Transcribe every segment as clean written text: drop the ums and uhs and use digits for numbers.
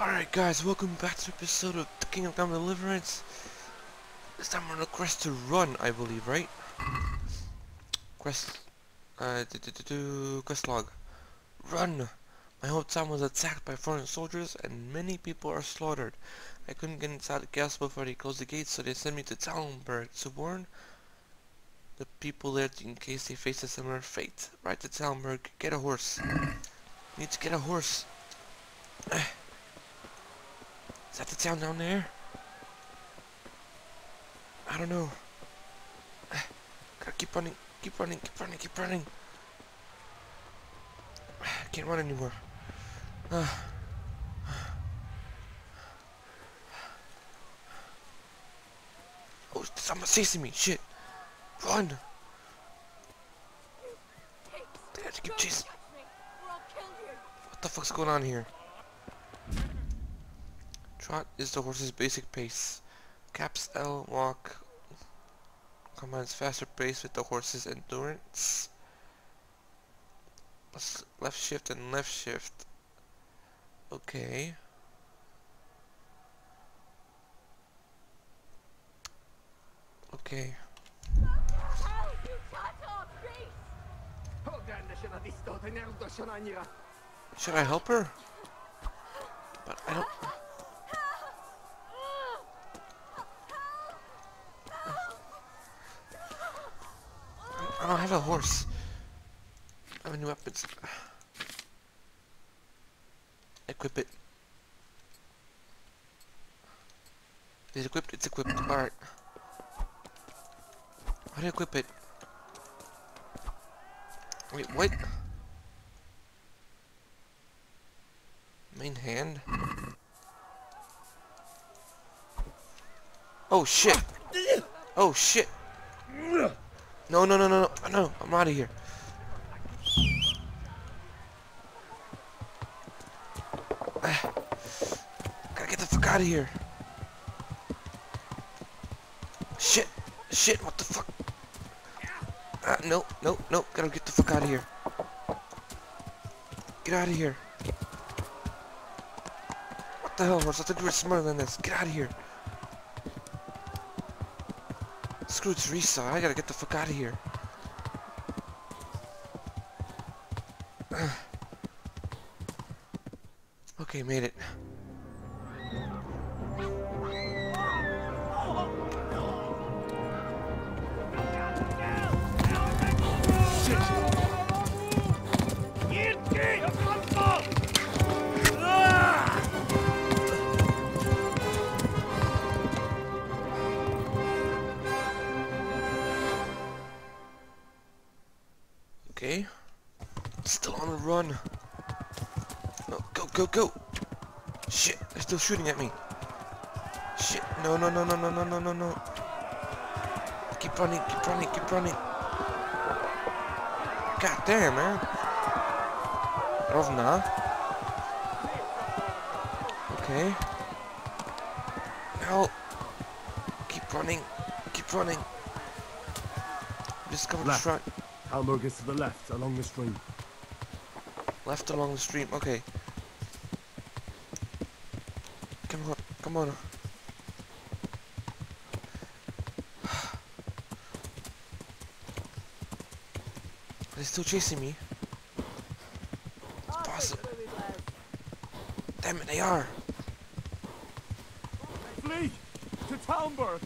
Alright guys, welcome back to episode of the Kingdom Come Deliverance. This time we're on a quest to run, I believe, right? Quest, quest log. Run! My whole town was attacked by foreign soldiers and many people are slaughtered. I couldn't get inside the castle before they closed the gates, so they sent me to Talmberg to warn the people there in case they face a similar fate. Ride to Talmberg, get a horse. Need to get a horse. Is that the town down there? I don't know. Gotta keep running, keep running, keep running, keep running. I can't run anymore. Oh, someone's chasing me. Shit. Run. They have to keep chasing. What the fuck's going on here? Trot is the horse's basic pace. Caps L walk combines faster pace with the horse's endurance. Plus left shift and left shift. Okay. Okay. Should I help her? But I don't. I don't have a horse. I have any weapons. Equip it. Is it equipped? It's equipped. Alright. How do you equip it? Wait, what? Main hand? Oh shit! Oh shit! No, no, no, no, no, no, I'm out of here. Gotta get the fuck out of here. Shit, shit, what the fuck? No, no, no, gotta get the fuck out of here. Get out of here. What the hell, horse? I thought you were smarter than this. Get out of here. Screw Teresa, I gotta get the fuck out of here. Okay, made it. Okay. Still on the run. No, go, go, go. Shit, they're still shooting at me. Shit, no, no, no, no, no, no, no, no, no. Keep running, keep running, keep running. God damn, man. Rovna. Okay. Now. Keep running, keep running. Discover the shrine. Talmberg is to the left, along the stream. Left along the stream, okay. Come on, come on. Are they still chasing me? It's possible. Damn it, they are. Flee! To Talmberg!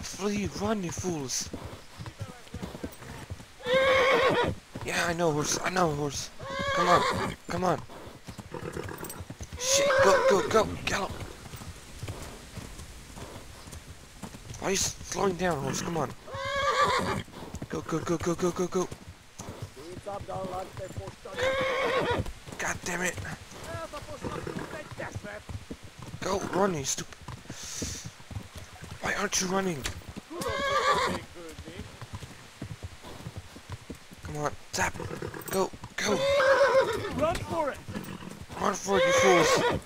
Flee, run, you fools. Yeah, I know, horse. I know, horse. Come on. Come on. Shit. Go, go, go. Gallop. Why are you slowing down, horse? Come on. Go, go, go, go, go, go, go. God damn it. Go, run, you stupid. Why aren't you running? Come on, tap. Go, go. Run for it! Run for it, you fools.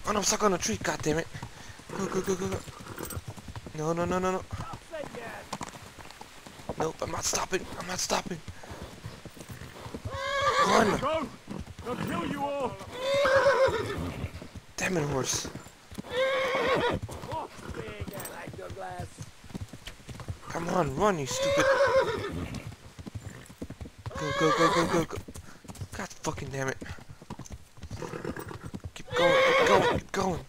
Oh no, I'm stuck on a tree, god damn it. Go, go, go, go, go. No, no, no, no, no. Nope, I'm not stopping. I'm not stopping. Run! Go! They'll kill you all! Damn it, horse. Come on, run, you stupid. Go, go, go, go, go, go. God fucking damn it. Keep going, keep going, keep going.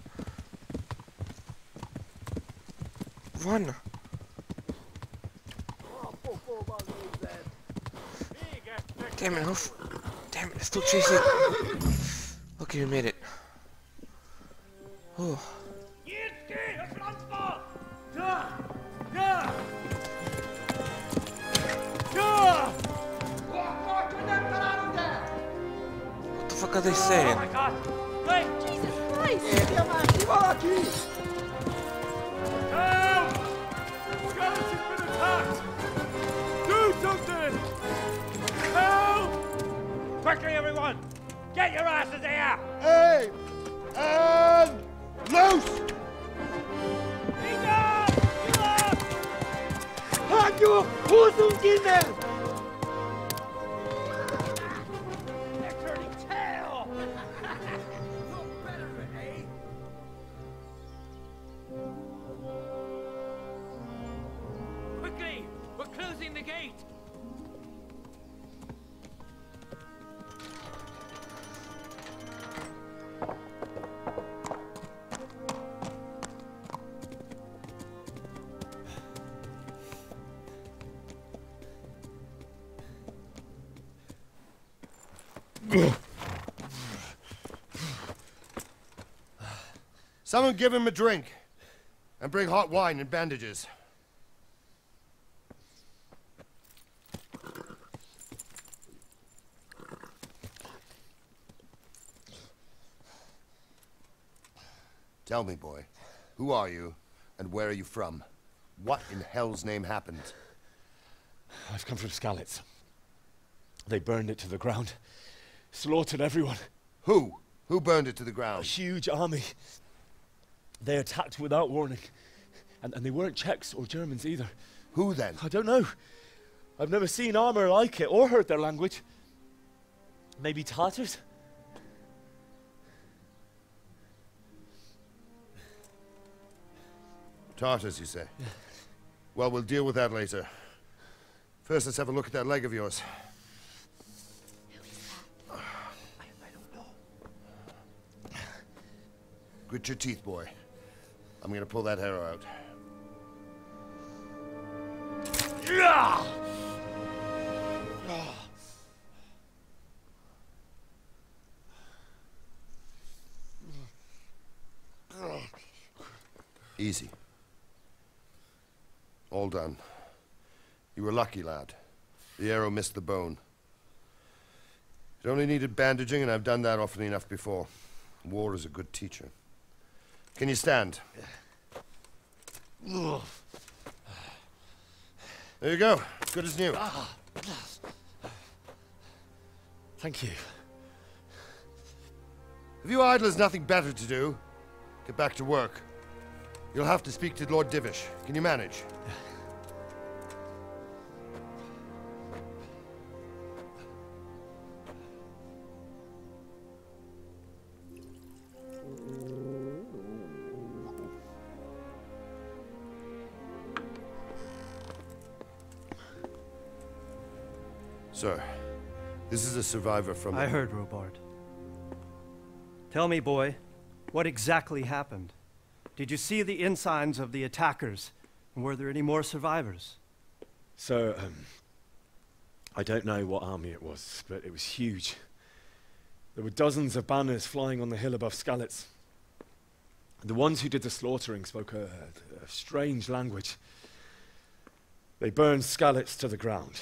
Run. Damn it, hoof. Damn it, it's still chasing. Okay, we made it. Oh. What the fuck are they saying? Oh my God! Wait! Jesus Christ! Help! Scarlett's has been attacked! Do something! Help! Quickly, everyone! Get your asses here! Hey! And loose! Hanyo! Hosunginen! They're turning tail! No better, eh? Quickly! We're closing the gate! Someone give him a drink. And bring hot wine and bandages. Tell me, boy, who are you, and where are you from? What in hell's name happened? I've come from Skalitz. They burned it to the ground. Slaughtered everyone. Who? Who burned it to the A ground? huge army. They attacked without warning. And they weren't Czechs or Germans either. Who then? I don't know. I've never seen armor like it or heard their language. Maybe Tatars? Tartars, you say? Yeah. Well, we'll deal with that later. First, let's have a look at that leg of yours. I don't know. Grit your teeth, boy. I'm gonna pull that arrow out. Easy. All done. You were lucky, lad. The arrow missed the bone. It only needed bandaging, and I've done that often enough before. War is a good teacher. Can you stand? There you go. Good as new. Thank you. If you idlers nothing better to do, get back to work. You'll have to speak to Lord Divish. Can you manage? Sir, this is a survivor from... I heard, Robard. Tell me, boy, what exactly happened? Did you see the ensigns of the attackers? And were there any more survivors? So, I don't know what army it was, but it was huge. There were dozens of banners flying on the hill above Skalitz. The ones who did the slaughtering spoke a strange language. They burned Skalitz to the ground.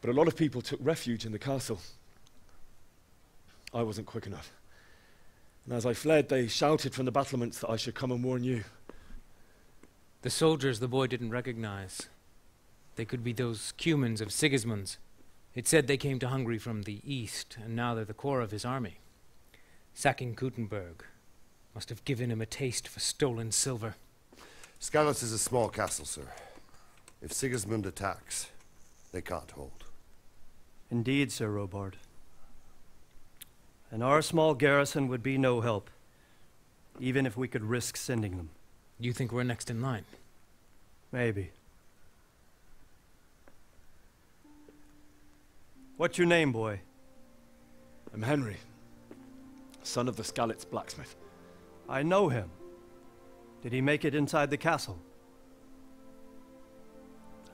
But a lot of people took refuge in the castle. I wasn't quick enough. And as I fled, they shouted from the battlements that I should come and warn you. The soldiers the boy didn't recognize. They could be those Cumans of Sigismund's. It said they came to Hungary from the east, and now they're the core of his army. Sacking Gutenberg must have given him a taste for stolen silver. Skalitz is a small castle, sir. If Sigismund attacks, they can't hold. Indeed, Sir Robard. And our small garrison would be no help. even if we could risk sending them. You think we're next in line? Maybe. What's your name, boy? I'm Henry, son of the Skalitz blacksmith. I know him. Did he make it inside the castle?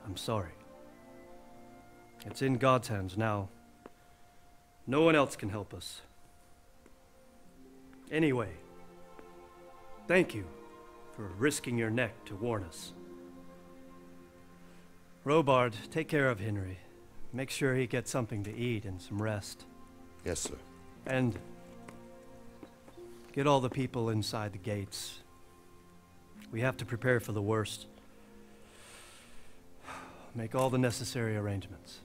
I'm sorry. It's in God's hands now. No one else can help us. Anyway, thank you for risking your neck to warn us. Robard, take care of Henry. Make sure he gets something to eat and some rest. Yes, sir. And get all the people inside the gates. We have to prepare for the worst. Make all the necessary arrangements.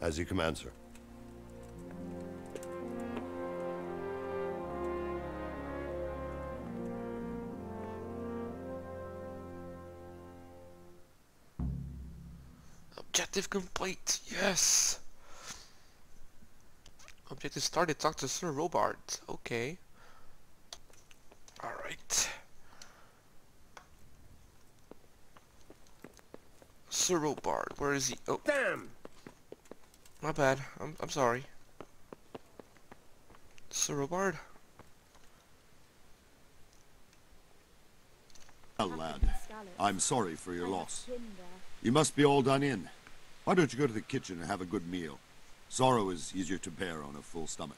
As you command, sir. Objective complete. Yes. Objective started. Talk to Sir Robard. Okay. Alright. Sir Robard, where is he? Oh. Damn! My bad. I'm sorry. Sir Robard? Well, lad, I'm sorry for your loss. You must be all done in. Why don't you go to the kitchen and have a good meal? Sorrow is easier to bear on a full stomach.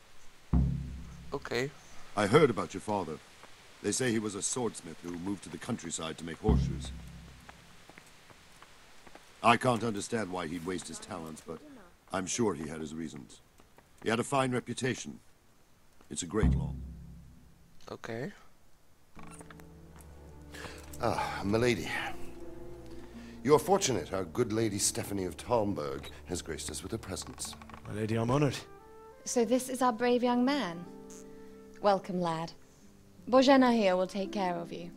Okay. I heard about your father. They say he was a swordsmith who moved to the countryside to make horseshoes. I can't understand why he'd waste his talents, but I'm sure he had his reasons. He had a fine reputation. It's a great law. Okay. Ah, milady. You are fortunate our good lady Stephanie of Talmberg has graced us with her presence. My lady, I'm honored. So this is our brave young man. Welcome, lad. Bojena here will take care of you.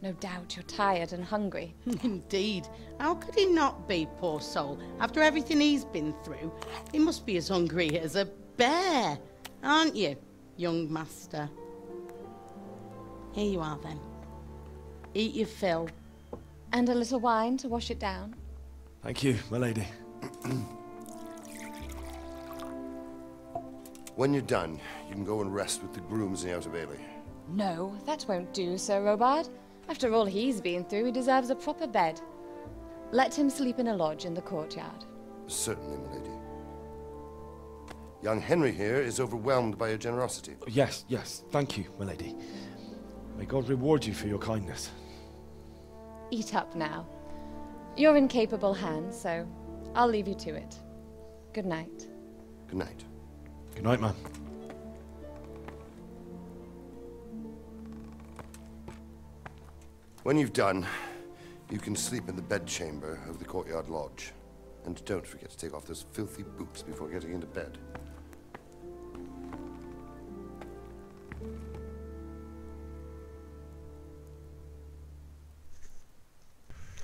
No doubt you're tired and hungry. Indeed. How could he not be, poor soul? After everything he's been through, he must be as hungry as a bear. Aren't you, young master? Here you are, then. Eat your fill. And a little wine to wash it down. Thank you, my lady. When you're done, you can go and rest with the grooms in the Outer Bailey. No, that won't do, Sir Robard. After all he's been through, he deserves a proper bed. Let him sleep in a lodge in the courtyard. Certainly, milady. Young Henry here is overwhelmed by your generosity. Yes, yes, thank you, my lady. May God reward you for your kindness. Eat up now. You're in capable hands, so I'll leave you to it. Good night. Good night. Good night, man. When you've done, you can sleep in the bedchamber of the courtyard lodge. And don't forget to take off those filthy boots before getting into bed.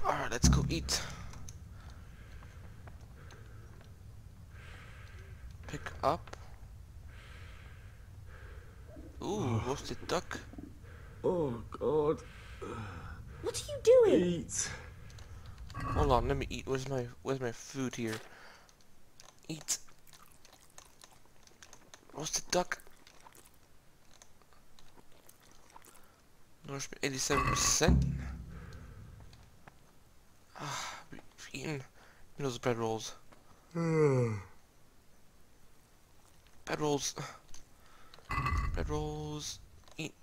Alright, let's go eat. Pick up. Ooh, roasted duck. Oh, God. What are you doing? Eat. Hold on, let me eat. Where's my food here? Eat. Roasted duck. Nourishment 87%. Ah, we've eaten those bread rolls. Bread rolls. Bread rolls. Eat.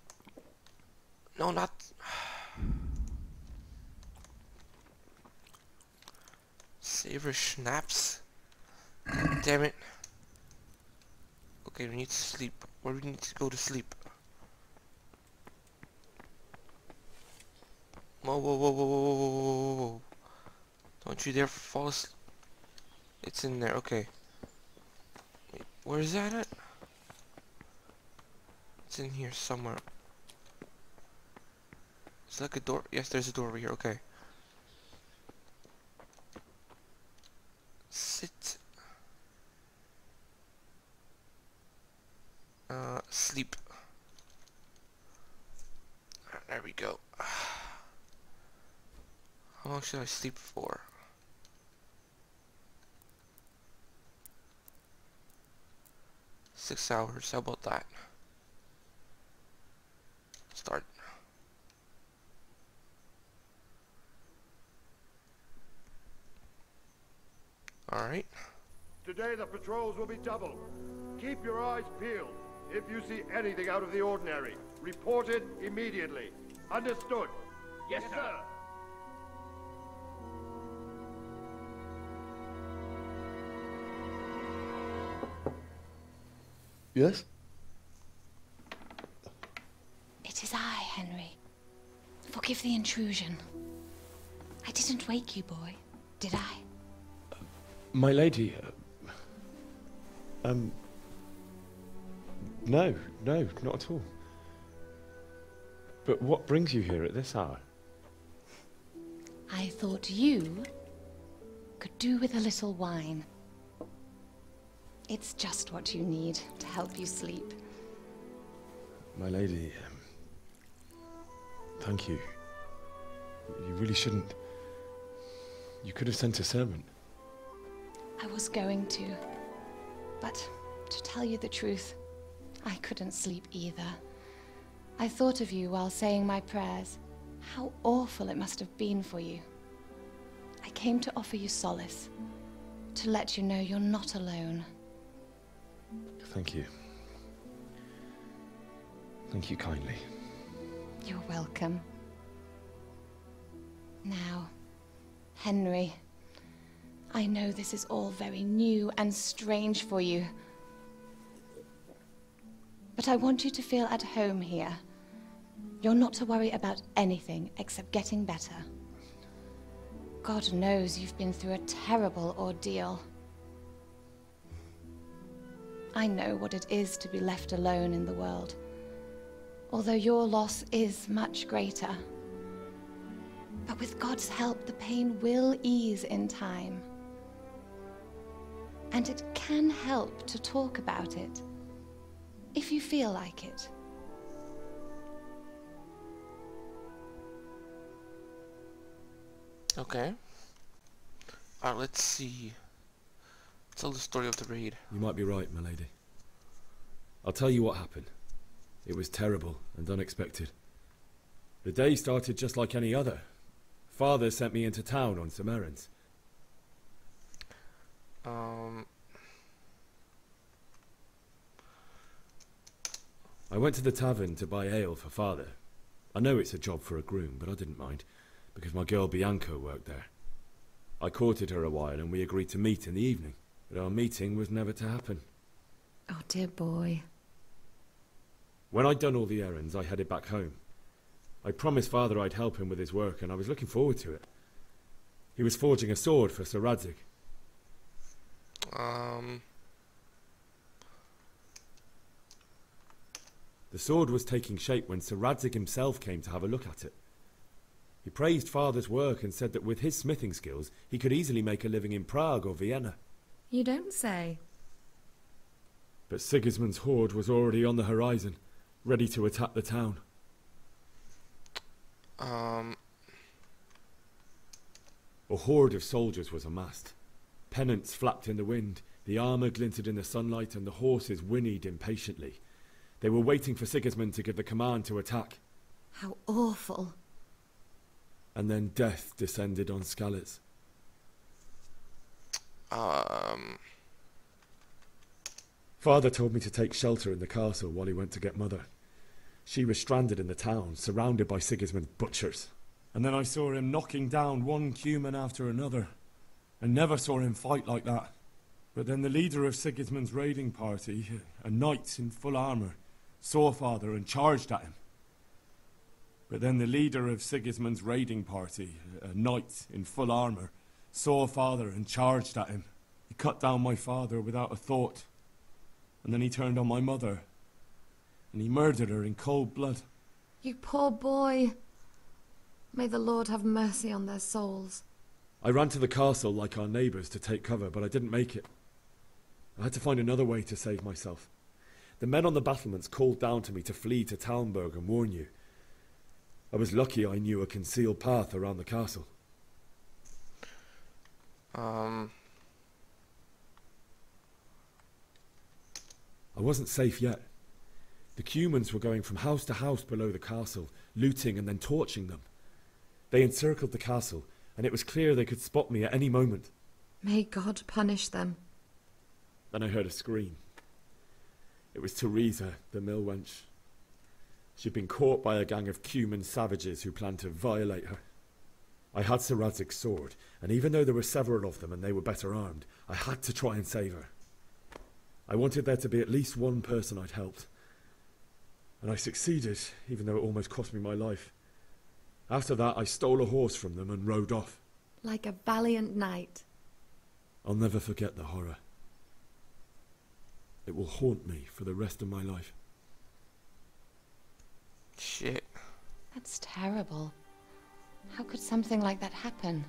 No, not. Savor schnapps. Damn it. Okay, we need to sleep. Where do we need to go to sleep? Whoa, whoa, whoa, whoa, whoa, whoa, whoa, whoa, whoa. Don't you dare fall asleep. It's in there, okay. Wait, where is that at? It's in here somewhere. Is that like a door? Yes, there's a door over here, okay. Sit. Sleep. There we go. How long should I sleep for? 6 hours. How about that? Start. Alright. Today the patrols will be double. Keep your eyes peeled. If you see anything out of the ordinary, report it immediately. Understood? Yes, sir. Yes? It is I, Henry. Forgive the intrusion. I didn't wake you, boy, did I? My lady, no, not at all. But what brings you here at this hour? I thought you could do with a little wine. It's just what you need to help you sleep. My lady, thank you. You really shouldn't. You could have sent a servant. I was going to, but to tell you the truth, I couldn't sleep either. I thought of you while saying my prayers. How awful it must have been for you. I came to offer you solace, to let you know you're not alone. Thank you. Thank you kindly. You're welcome. Now, Henry, I know this is all very new and strange for you, but I want you to feel at home here. You're not to worry about anything except getting better. God knows you've been through a terrible ordeal. I know what it is to be left alone in the world, although your loss is much greater. But with God's help, the pain will ease in time. And it can help to talk about it, if you feel like it. Okay. Alright, let's see. Tell the story of the raid. You might be right, my lady. I'll tell you what happened. It was terrible and unexpected. The day started just like any other. Father sent me into town on some errands. I went to the tavern to buy ale for Father. I know it's a job for a groom, but I didn't mind, because my girl Bianca worked there. I courted her a while and we agreed to meet in the evening, but our meeting was never to happen. Oh, dear boy. When I'd done all the errands, I headed back home. I promised Father I'd help him with his work, and I was looking forward to it. He was forging a sword for Sir Radzig. The sword was taking shape when Sir Radzig himself came to have a look at it. He praised Father's work and said that with his smithing skills, he could easily make a living in Prague or Vienna. You don't say. But Sigismund's horde was already on the horizon, ready to attack the town. A horde of soldiers was amassed. Pennants flapped in the wind, the armour glinted in the sunlight, and the horses whinnied impatiently. They were waiting for Sigismund to give the command to attack. How awful. And then death descended on Skalitz. Father told me to take shelter in the castle while he went to get Mother. She was stranded in the town, surrounded by Sigismund's butchers. And then I saw him knocking down one Cuman after another. I never saw him fight like that. But then the leader of Sigismund's raiding party, a knight in full armour, saw Father and charged at him. But then the leader of Sigismund's raiding party, a knight in full armour, saw Father and charged at him. He cut down my father without a thought. And then he turned on my mother. And he murdered her in cold blood. You poor boy. May the Lord have mercy on their souls. I ran to the castle like our neighbours to take cover, but I didn't make it. I had to find another way to save myself. The men on the battlements called down to me to flee to Talmberg and warn you. I was lucky I knew a concealed path around the castle. Um... I wasn't safe yet. The Cumans were going from house to house below the castle, looting and then torching them. They encircled the castle, and it was clear they could spot me at any moment. May God punish them. Then I heard a scream. It was Teresa, the mill wench. She'd been caught by a gang of Cuman savages who planned to violate her. I had Sir Radzig's sword, and even though there were several of them and they were better armed, I had to try and save her. I wanted there to be at least one person I'd helped. And I succeeded, even though it almost cost me my life. After that, I stole a horse from them and rode off. Like a valiant knight. I'll never forget the horror. It will haunt me for the rest of my life. Shit. That's terrible. How could something like that happen?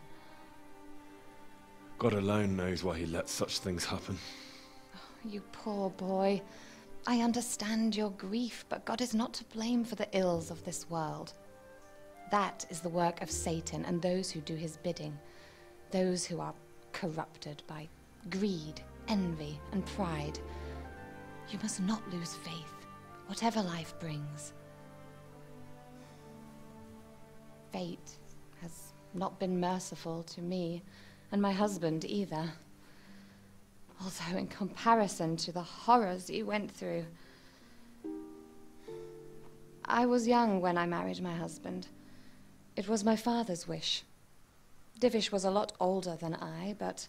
God alone knows why he lets such things happen. Oh, you poor boy. I understand your grief, but God is not to blame for the ills of this world. That is the work of Satan and those who do his bidding. Those who are corrupted by greed, envy, and pride. You must not lose faith, whatever life brings. Fate has not been merciful to me, and my husband either. Although in comparison to the horrors you went through. I was young when I married my husband. It was my father's wish. Divish was a lot older than I, but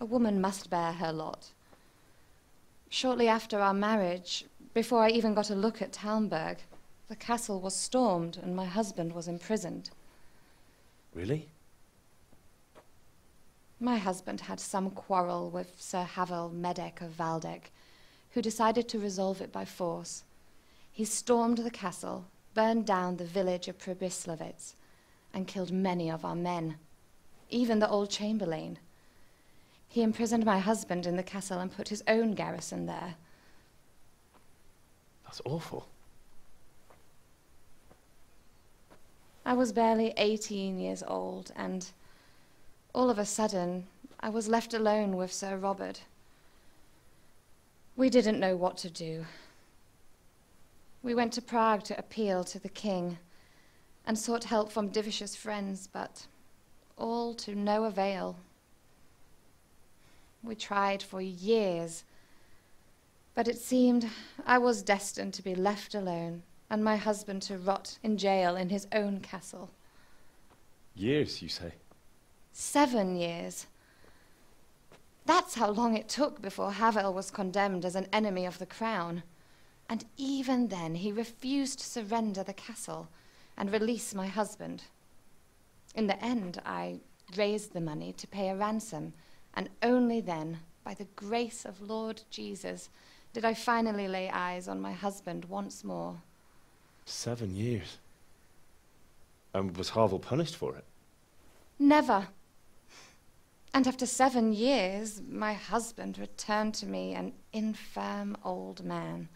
a woman must bear her lot. Shortly after our marriage, before I even got a look at Talmberg, the castle was stormed and my husband was imprisoned. Really? My husband had some quarrel with Sir Havel Medek of Valdek, who decided to resolve it by force. He stormed the castle, burned down the village of Pribyslavitz, and killed many of our men, even the old chamberlain. He imprisoned my husband in the castle and put his own garrison there. That's awful. I was barely 18 years old, and all of a sudden, I was left alone with Sir Robert. We didn't know what to do. We went to Prague to appeal to the king and sought help from Divish's friends, but all to no avail. We tried for years, but it seemed I was destined to be left alone and my husband to rot in jail in his own castle. Years, you say? 7 years. That's how long it took before Havel was condemned as an enemy of the crown. And even then, he refused to surrender the castle and release my husband. In the end, I raised the money to pay a ransom, and only then, by the grace of Lord Jesus, did I finally lay eyes on my husband once more. 7 years? And was Havel punished for it? Never. And after 7 years, my husband returned to me an infirm old man.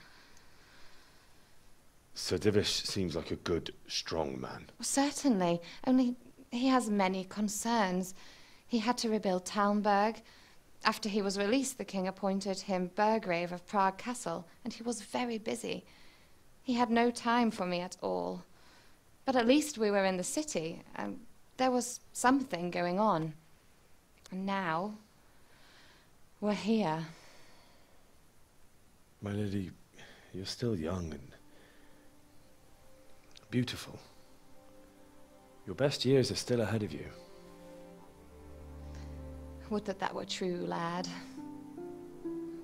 Sir Divish seems like a good, strong man. Certainly, only he has many concerns. He had to rebuild Talmberg. After he was released, the king appointed him Burgrave of Prague Castle, and he was very busy. He had no time for me at all. But at least we were in the city, and there was something going on. And now, we're here. My lady, you're still young and beautiful. Your best years are still ahead of you. Would that that were true, lad.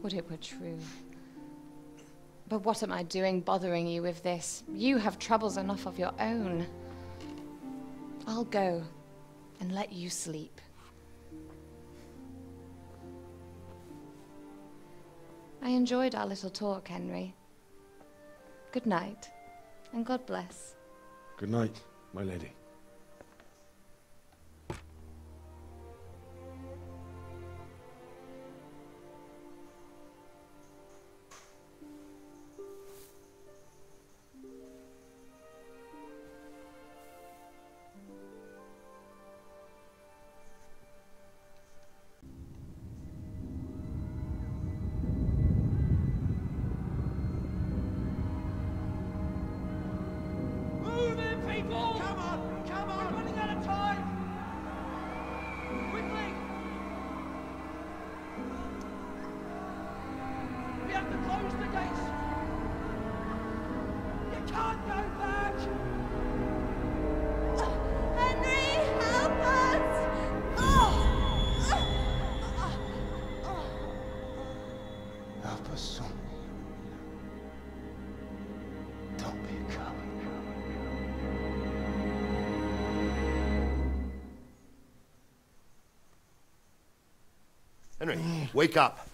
Would it were true. But what am I doing bothering you with this? You have troubles enough of your own. I'll go and let you sleep. I enjoyed our little talk, Henry. Good night, and God bless. Good night, my lady. Henry, wake up.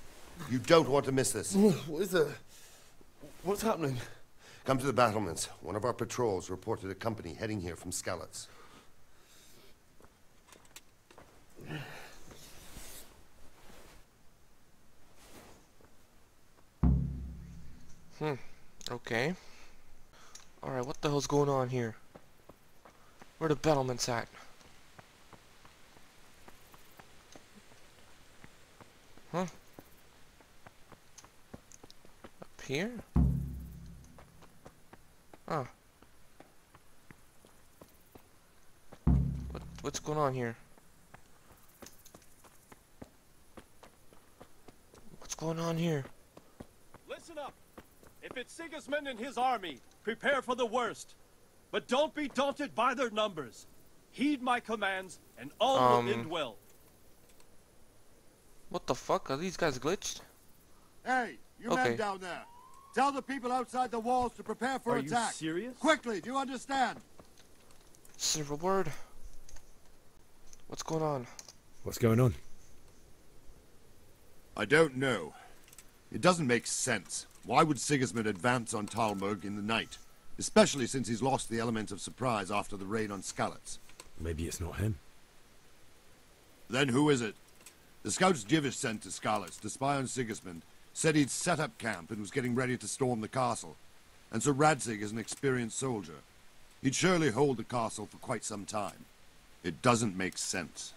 You don't want to miss this. What is it? What's happening? Come to the battlements. One of our patrols reported a company heading here from Skalitz. Okay. Alright, what the hell's going on here? Where the battlements at? Huh? Up here? Ah. What's going on here? What's going on here? Listen up. If it's Sigismund and his army, prepare for the worst. But don't be daunted by their numbers. Heed my commands, and all will end well. What the fuck? Are these guys glitched? Hey, you men down there. Tell the people outside the walls to prepare for attack. Are you serious? Quickly, do you understand? Silver word. What's going on? What's going on? I don't know. It doesn't make sense. Why would Sigismund advance on Talmberg in the night? Especially since he's lost the element of surprise after the raid on Skalitz. Maybe it's not him. Then who is it? The scouts Divish sent to Skalitz to spy on Sigismund said he'd set up camp and was getting ready to storm the castle. And Sir Radzig is an experienced soldier. He'd surely hold the castle for quite some time. It doesn't make sense.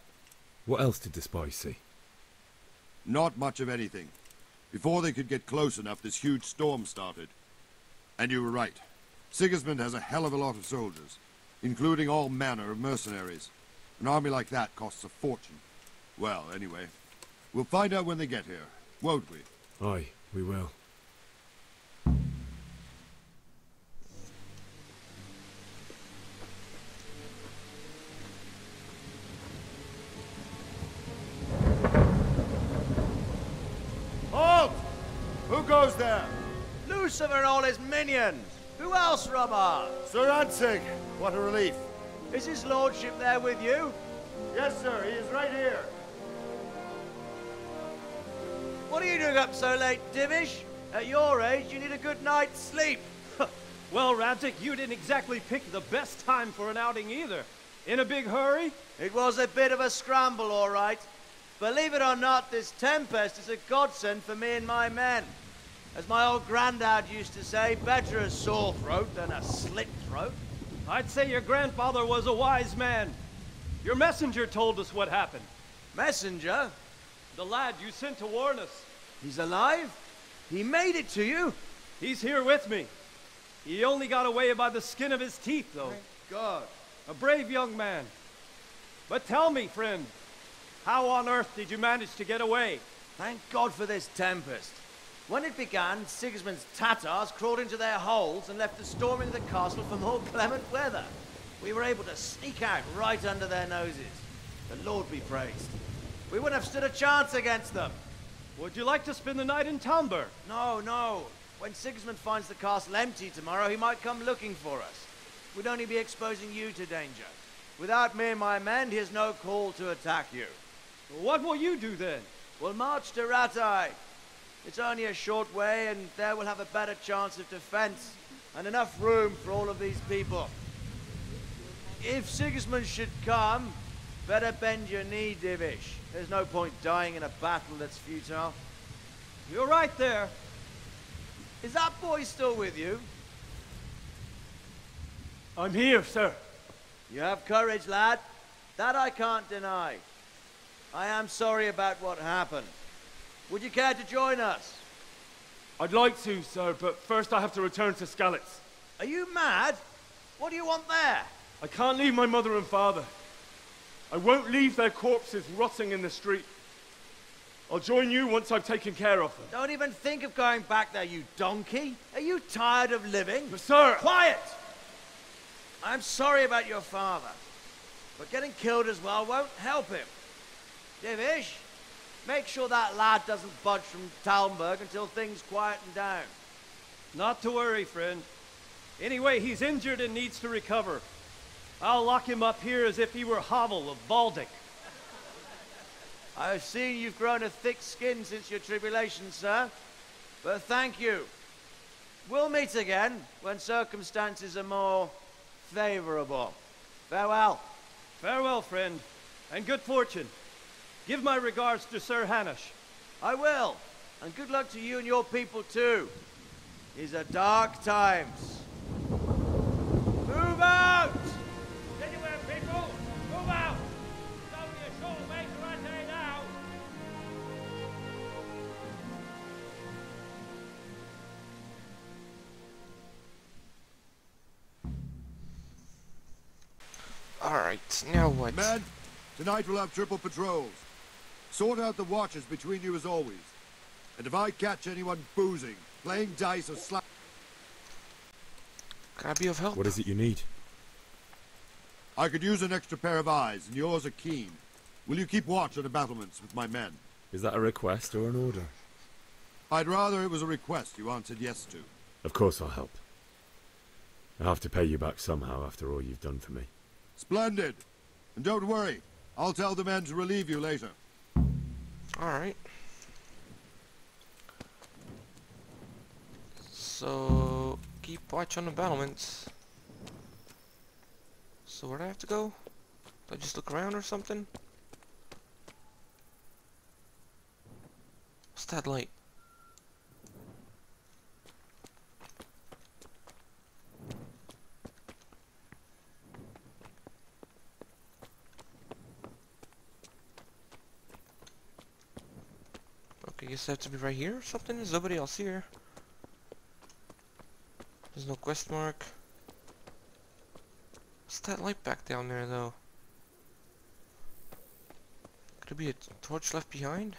What else did the spies see? Not much of anything. Before they could get close enough, this huge storm started. And you were right. Sigismund has a hell of a lot of soldiers, including all manner of mercenaries. An army like that costs a fortune. Well, anyway, we'll find out when they get here, won't we? Aye, we will. Halt! Who goes there? Lucifer and all his minions. Who else, Robert? Sir Radzig. What a relief. Is his lordship there with you? Yes, sir. He is right here. What are you doing up so late, Divish? At your age, you need a good night's sleep. Well, Radzig, you didn't exactly pick the best time for an outing either. In a big hurry? It was a bit of a scramble, all right. Believe it or not, this tempest is a godsend for me and my men. As my old granddad used to say, better a sore throat than a slit throat. I'd say your grandfather was a wise man. Your messenger told us what happened. Messenger? The lad you sent to warn us. He's alive? He made it to you? He's here with me. He only got away by the skin of his teeth, though. Thank God. A brave young man. But tell me, friend, how on earth did you manage to get away? Thank God for this tempest. When it began, Sigismund's Tatars crawled into their holes and left the storming of the castle for more clement weather. We were able to sneak out right under their noses. The Lord be praised. We wouldn't have stood a chance against them. Would you like to spend the night in Talmberg? No, no. When Sigismund finds the castle empty tomorrow, he might come looking for us. We'd only be exposing you to danger. Without me and my men, he has no call to attack you. What will you do then? We'll march to Ratai. It's only a short way, and there we'll have a better chance of defense and enough room for all of these people. If Sigismund should come, better bend your knee, Divish. There's no point dying in a battle that's futile. You're right there. Is that boy still with you? I'm here, sir. You have courage, lad. That I can't deny. I am sorry about what happened. Would you care to join us? I'd like to, sir, but first I have to return to Skalitz. Are you mad? What do you want there? I can't leave my mother and father. I won't leave their corpses rotting in the street. I'll join you once I've taken care of them. Don't even think of going back there, you donkey. Are you tired of living? But sir... Quiet! I'm sorry about your father, but getting killed as well won't help him. Divish, make sure that lad doesn't budge from Talmberg until things quieten down. Not to worry, friend. Anyway, he's injured and needs to recover. I'll lock him up here as if he were Havel of Baldic. I've seen you've grown a thick skin since your tribulation, sir. But thank you. We'll meet again when circumstances are more favorable. Farewell. Farewell, friend, and good fortune. Give my regards to Sir Hanush. I will. And good luck to you and your people, too. These are dark times. Move out! Anywhere, people! Move out! It's only a short way to Rattay now! Alright, now what? Men, tonight we'll have triple patrols. Sort out the watches between you as always. And if I catch anyone boozing, playing dice or slap... Can I be of help? What is it you need? I could use an extra pair of eyes, and yours are keen. Will you keep watch on the battlements with my men? Is that a request or an order? I'd rather it was a request you answered yes to. Of course I'll help. I'll have to pay you back somehow after all you've done for me. Splendid! And don't worry, I'll tell the men to relieve you later. Alright. So, keep watch on the battlements. So where do I have to go? Do I just look around or something? What's that light? Okay, guess I have to be right here or something? There's nobody else here. There's no quest mark. What's that light back down there, though? Could it be a torch left behind?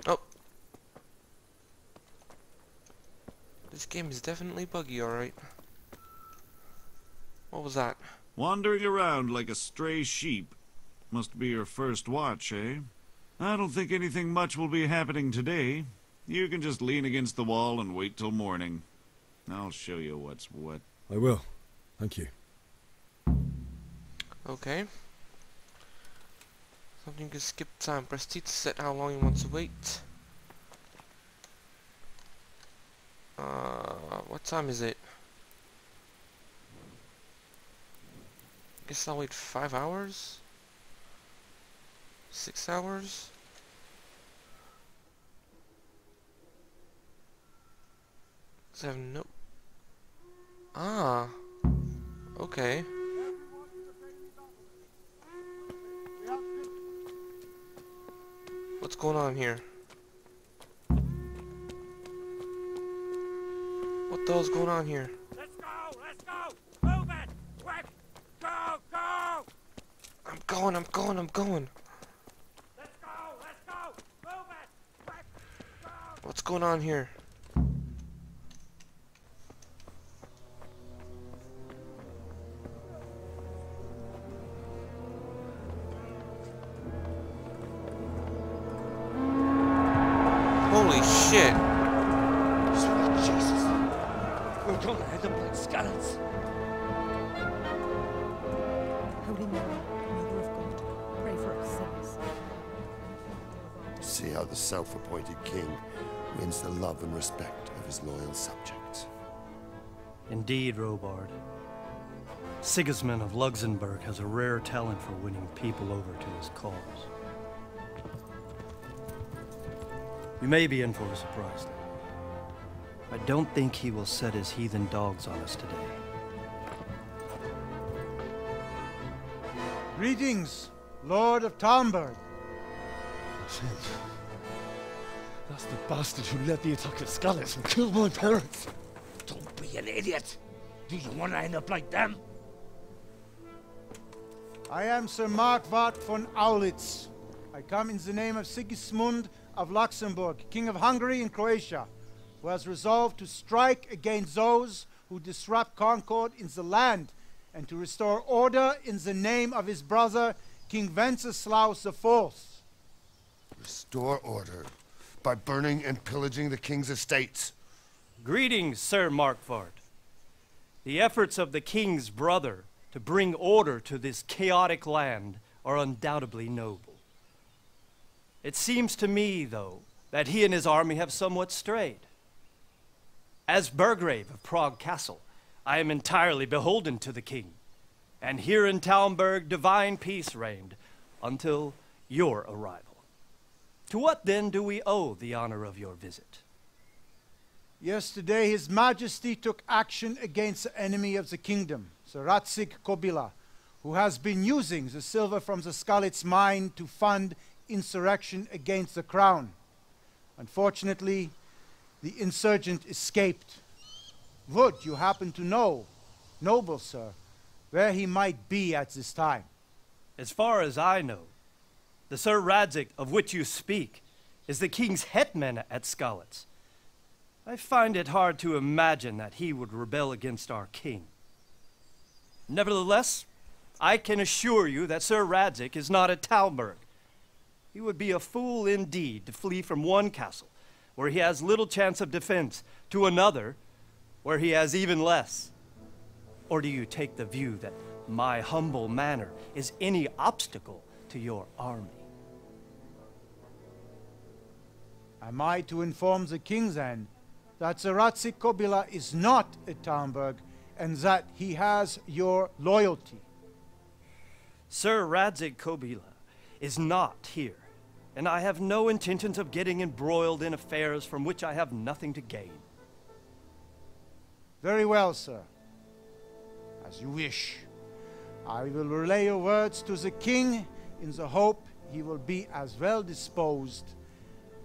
Oh! This game is definitely buggy, alright. What was that? Wandering around like a stray sheep. Must be your first watch, eh? I don't think anything much will be happening today. You can just lean against the wall and wait till morning. I'll show you what's what. I will. Thank you. Okay. Something you can skip time. Press T to set how long you want to wait. What time is it? Guess I'll wait 5 hours? 6 hours? I have no... Ah. Okay. What's going on here? What the hell's going on here? Let's go! Let's go! Move it! Quick! Go! Go! I'm going! Let's go! Let's go! Move it! Quick! Go! What's going on here? Holy shit! Sweet Jesus! We're gonna head up like scallops. Holy Mary, Mother of God, pray for us sinners. See how the self-appointed king wins the love and respect of his loyal subjects. Indeed, Robard. Sigismund of Luxembourg has a rare talent for winning people over to his cause. You may be in for a surprise, though. I don't think he will set his heathen dogs on us today. Greetings, Lord of Talmberg. That's the bastard who led the attack at Scallops and killed my parents. Don't be an idiot. Do you want to end up like them? I am Sir Markwart von Aulitz. I come in the name of Sigismund of Luxembourg, King of Hungary and Croatia, who has resolved to strike against those who disrupt concord in the land and to restore order in the name of his brother, King Wenceslaus IV. Restore order by burning and pillaging the king's estates. Greetings, Sir Markwart. The efforts of the king's brother to bring order to this chaotic land are undoubtedly noble. It seems to me, though, that he and his army have somewhat strayed. As Burgrave of Prague Castle, I am entirely beholden to the king, and here in Talmberg divine peace reigned until your arrival. To what then do we owe the honor of your visit? Yesterday, His Majesty took action against the enemy of the kingdom, Sir Radzig Kobyla, who has been using the silver from the Skalitz mine to fund insurrection against the crown. Unfortunately, the insurgent escaped. Would you happen to know, noble sir, where he might be at this time? As far as I know, the Sir Radzig of which you speak is the king's hetman at Skalitz. I find it hard to imagine that he would rebel against our king. Nevertheless, I can assure you that Sir Radzig is not at Talmberg. He would be a fool indeed to flee from one castle, where he has little chance of defense, to another, where he has even less. Or do you take the view that my humble manner is any obstacle to your army? Am I to inform the king then that Sir Radzig Kobyla is not at Talmberg and that he has your loyalty? Sir Radzig Kobyla is not here, and I have no intentions of getting embroiled in affairs from which I have nothing to gain. Very well, sir. As you wish. I will relay your words to the king in the hope he will be as well disposed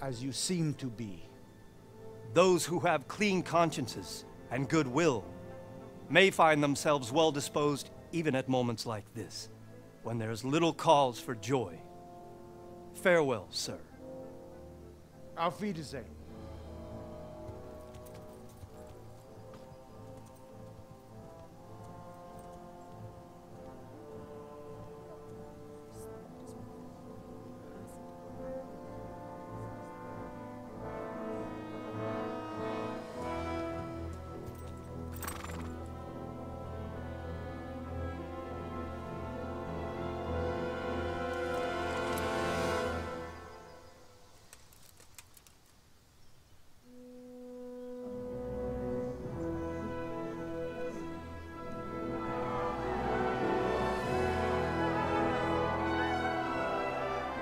as you seem to be. Those who have clean consciences and goodwill may find themselves well disposed even at moments like this, when there is little cause for joy. Farewell, sir. Auf Wiedersehen.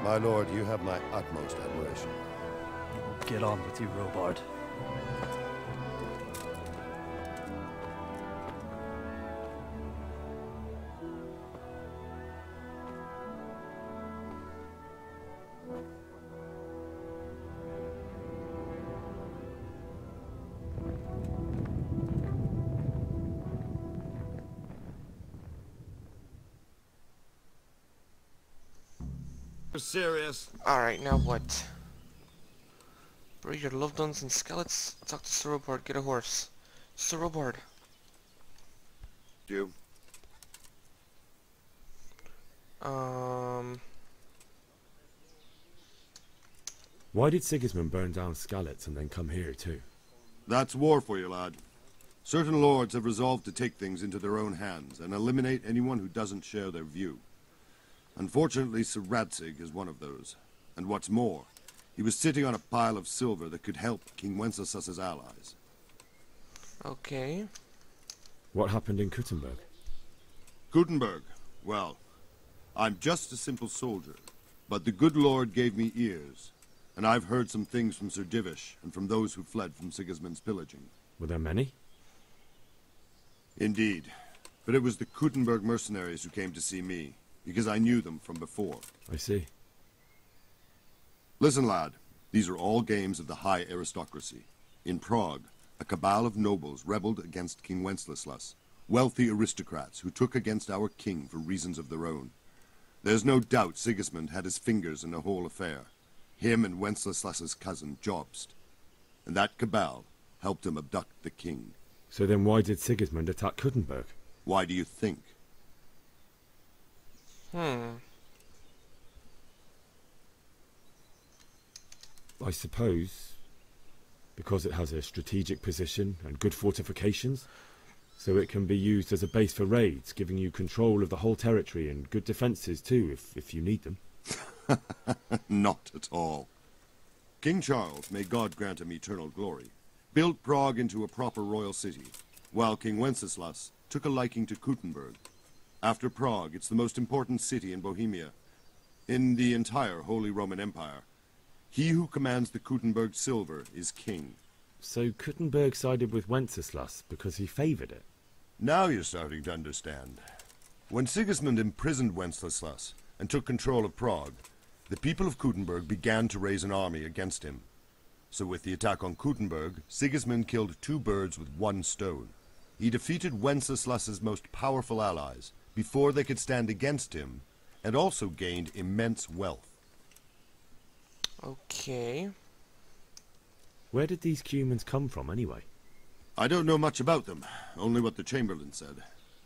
My lord, you have my utmost admiration. Get on with you, Robard. Serious. Alright, now what? Bring your loved ones and Skalitz. Talk to Sir Robard. Get a horse. Sir Robard. You. Why did Sigismund burn down Skalitz and then come here too? That's war for you, lad. Certain lords have resolved to take things into their own hands and eliminate anyone who doesn't share their view. Unfortunately, Sir Radzig is one of those. And what's more, he was sitting on a pile of silver that could help King Wenceslas's allies. Okay. What happened in Kuttenberg? Kuttenberg? Well, I'm just a simple soldier, but the good Lord gave me ears, and I've heard some things from Sir Divish and from those who fled from Sigismund's pillaging. Were there many? Indeed, but it was the Kuttenberg mercenaries who came to see me, because I knew them from before. I see. Listen, lad, these are all games of the high aristocracy. In Prague, a cabal of nobles rebelled against King Wenceslas, wealthy aristocrats who took against our king for reasons of their own. There's no doubt Sigismund had his fingers in the whole affair. Him and Wenceslas's cousin, Jobst. And that cabal helped him abduct the king. So then why did Sigismund attack Kuttenberg? Why do you think? I suppose because it has a strategic position and good fortifications. So it can be used as a base for raids, giving you control of the whole territory and good defences too, if you need them. Not at all. King Charles, may God grant him eternal glory, built Prague into a proper royal city, while King Wenceslas took a liking to Kuttenberg. After Prague, it's the most important city in Bohemia, in the entire Holy Roman Empire. He who commands the Kuttenberg silver is king. So Kuttenberg sided with Wenceslas because he favoured it? Now you're starting to understand. When Sigismund imprisoned Wenceslas and took control of Prague, the people of Kuttenberg began to raise an army against him. So with the attack on Kuttenberg, Sigismund killed 2 birds with 1 stone. He defeated Wenceslas's most powerful allies before they could stand against him, and also gained immense wealth. Okay. Where did these Cumans come from, anyway? I don't know much about them, only what the Chamberlain said.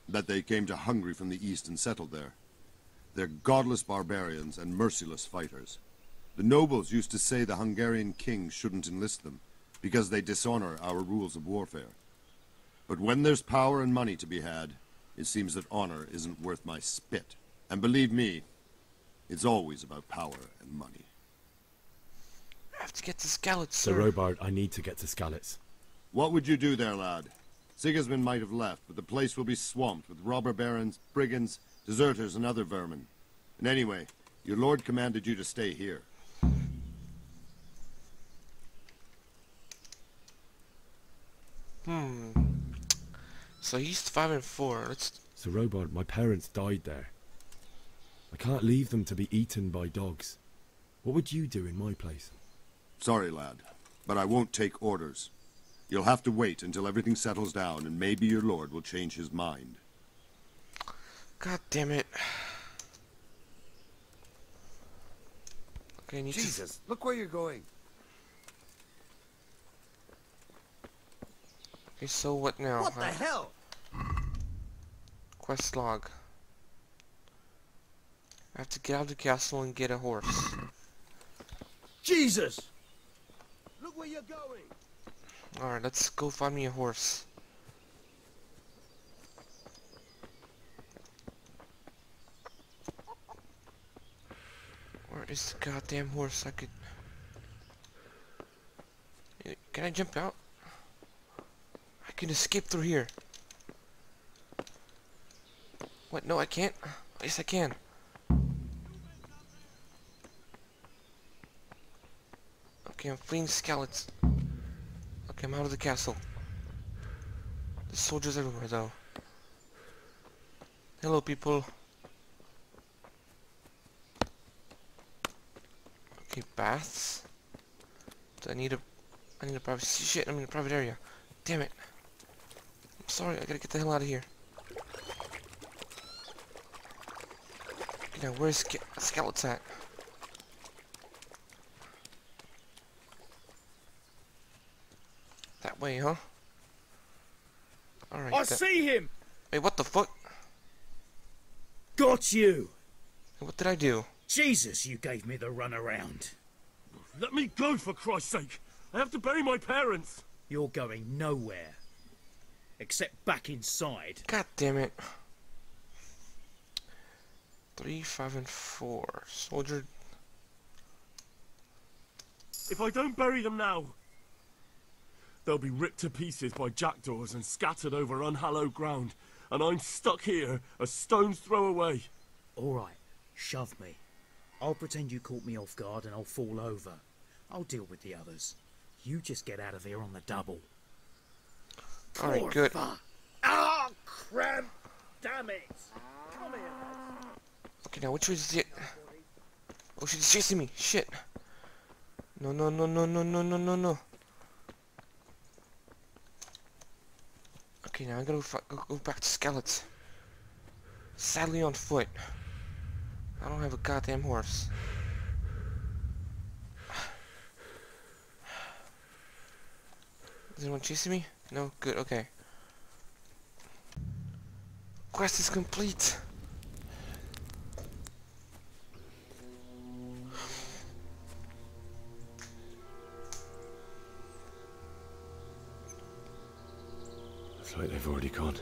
That they came to Hungary from the east and settled there. They're godless barbarians and merciless fighters. The nobles used to say the Hungarian king shouldn't enlist them, because they dishonor our rules of warfare. But when there's power and money to be had, it seems that honor isn't worth my spit. And believe me, it's always about power and money. I have to get to Skalitz, So, sir. Robard, I need to get to Skalitz. What would you do there, lad? Sigismund might have left, but the place will be swamped with robber barons, brigands, deserters, and other vermin. And anyway, your lord commanded you to stay here. So he's 5 and 4. Let's... So, Robard, my parents died there. I can't leave them to be eaten by dogs. What would you do in my place? Sorry, lad, but I won't take orders. You'll have to wait until everything settles down, and maybe your lord will change his mind. God damn it. Okay, I need Jesus, look where you're going. Okay, so what now? What the hell? Quest log. I have to get out of the castle and get a horse. Jesus! Look where you're going! Alright, let's go find me a horse. Where is the goddamn horse? I could... Can I jump out? I can escape through here. What? No, I can't? Yes, I can. Okay, I'm fleeing Skalitz. Okay, I'm out of the castle. There's soldiers everywhere, though. Hello, people. Okay, baths. Do I need a private... Shit, I'm in a private area. Damn it. I'm sorry, I gotta get the hell out of here. Okay, now where's Skalitz at? That way, huh? Alright. I see him! Hey, what the fuck? Got you! What did I do? Jesus, you gave me the runaround. Let me go, for Christ's sake! I have to bury my parents! You're going nowhere. Except back inside. God damn it. 3, 5, and 4. Soldier. If I don't bury them now, they'll be ripped to pieces by jackdaws and scattered over unhallowed ground, and I'm stuck here, a stone's throw away. All right, shove me. I'll pretend you caught me off guard and I'll fall over. I'll deal with the others. You just get out of here on the double. Alright, good. Ah, crap! Damn it! Come here. Okay, now which way is it? Oh shit, he's chasing me. Shit. No, no, no, no, no, no, no, no, no. Okay, now I gotta go back to Skalitz. Sadly on foot. I don't have a goddamn horse. Is anyone chasing me? No? Good, okay. Quest is complete! Looks like they've already gone.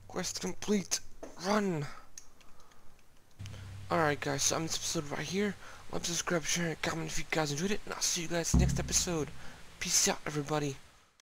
Quest complete. Run. Alright guys, so I'm this episode right here. Love, subscribe, share, and comment if you guys enjoyed it, and I'll see you guys next episode. Peace out, everybody.